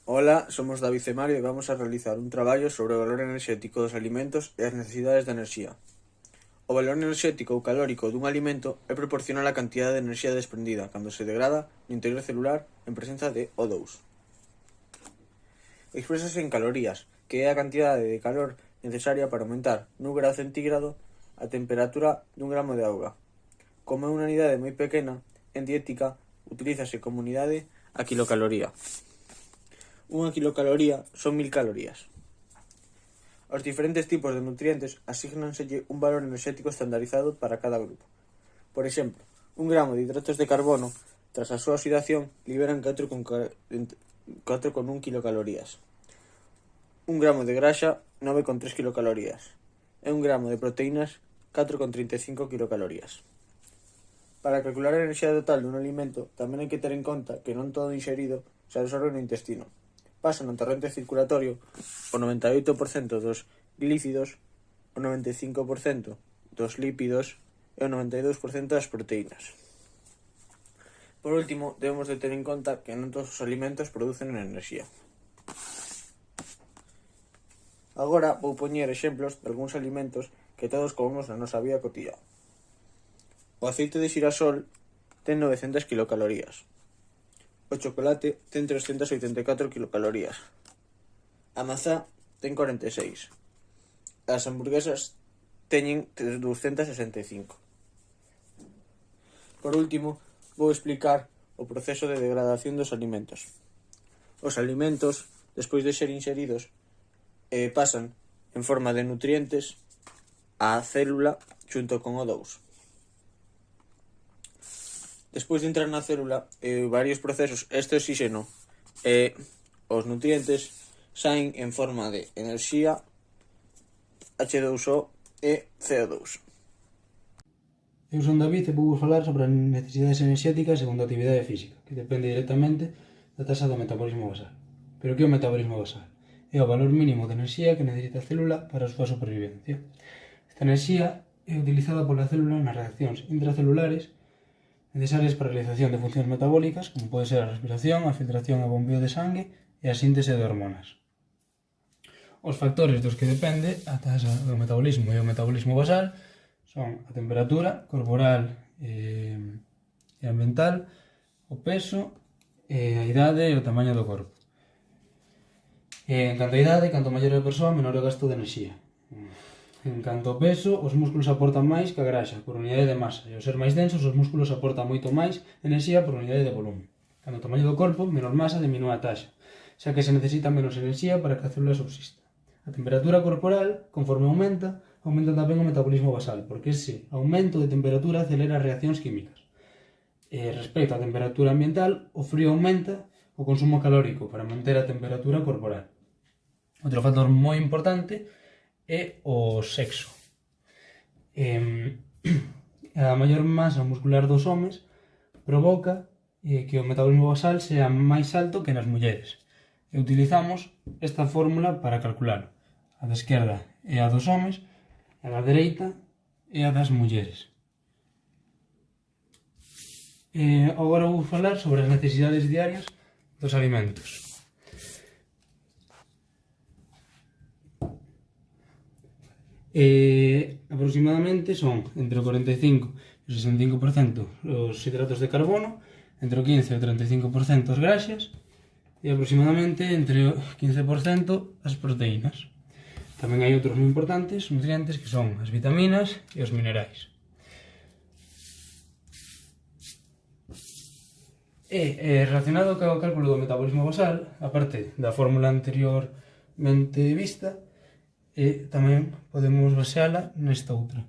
Hola, somos David e Mario e vamos a realizar un traballo sobre o valor enerxético dos alimentos e as necesidades de enerxía. O valor enerxético ou calórico dun alimento é proporcional á cantidade de enerxía desprendida cando se degrada no interior celular en presenza de O2. Expresase en calorías, que é a cantidade de calor necesaria para aumentar nun grado centígrado a temperatura dun gramo de auga. Como é unha unidade moi pequena, en dietética utilízase como unidade a kilocaloría. Unha kilocaloría son 1000 calorías. Aos diferentes tipos de nutrientes asígnanselle un valor enerxético estandarizado para cada grupo. Por exemplo, un gramo de hidratos de carbono, tras a súa oxidación, liberan 4,1 kilocalorías. Un gramo de graxa, 9,3 kilocalorías. E un gramo de proteínas, 4,35 kilocalorías. Para calcular a enerxía total dun alimento, tamén hai que ter en conta que non todo ingerido se absorbe no intestino. Pasa no torrente circulatorio o 98% dos glícidos, o 95% dos lípidos e o 92% das proteínas. Por último, debemos de ter en conta que non todos os alimentos producen enerxía. Agora vou poñer exemplos de algúns alimentos que todos comemos na nosa vida cotidiana. O aceite de xirasol ten 900 kilocalorías. O chocolate ten 384 kilocalorías. A mazá ten 46. As hamburguesas teñen 265. Por último, vou explicar o proceso de degradación dos alimentos. Os alimentos, despois de ser inseridos, pasan en forma de nutrientes á célula xunto con O2. Despois de entrar na célula, varios procesos, este oxígeno e os nutrientes saen en forma de enerxía, H2O e CO2. Eu son David e vou falar sobre as necesidades enerxéticas segundo a actividade física, que depende directamente da taxa do metabolismo basal. Pero que é o metabolismo basal? É o valor mínimo de enerxía que necesita a célula para a súa supervivencia. Esta enerxía é utilizada pola célula nas reaccións intracelulares necesarias para a realización de funcións metabólicas, como pode ser a respiración, a filtración e bombeo de sangue e a síntese de hormonas. Os factores dos que depende a taxa do metabolismo e o metabolismo basal son a temperatura corporal e ambiental, o peso, a idade e o tamaño do corpo. En canto a idade, canto maior é a persoa, menor é o gasto de enerxía. En canto ao peso, os músculos aportan máis que a graxa por unidade de masa, e ao ser máis densos, os músculos aportan moito máis enerxía por unidade de volumen. Cando o tamaño do corpo, menor masa diminúe a taxa, xa que se necesita menos enerxía para que a célula subsista. A temperatura corporal, conforme aumenta tamén o metabolismo basal, porque ese aumento de temperatura acelera as reaccións químicas. Respecto á temperatura ambiental, o frío aumenta o consumo calórico para manter a temperatura corporal. Outro factor moi importante é o sexo. A maior masa muscular dos homes provoca que o metabolismo basal sea máis alto que nas mulleres. E utilizamos esta fórmula para calcularlo. A da esquerda é a dos homes, a da dereita é a das mulleres. Agora vou falar sobre as necesidades diarias dos alimentos. Aproximadamente son entre o 45 e o 65% os hidratos de carbono, entre o 15 e o 35% as graxas e aproximadamente entre o 15% as proteínas. Tamén hai outros moi importantes nutrientes que son as vitaminas e os minerais. Relacionado co cálculo do metabolismo basal, aparte da fórmula anteriormente vista, tamén podemos baseala nesta outra.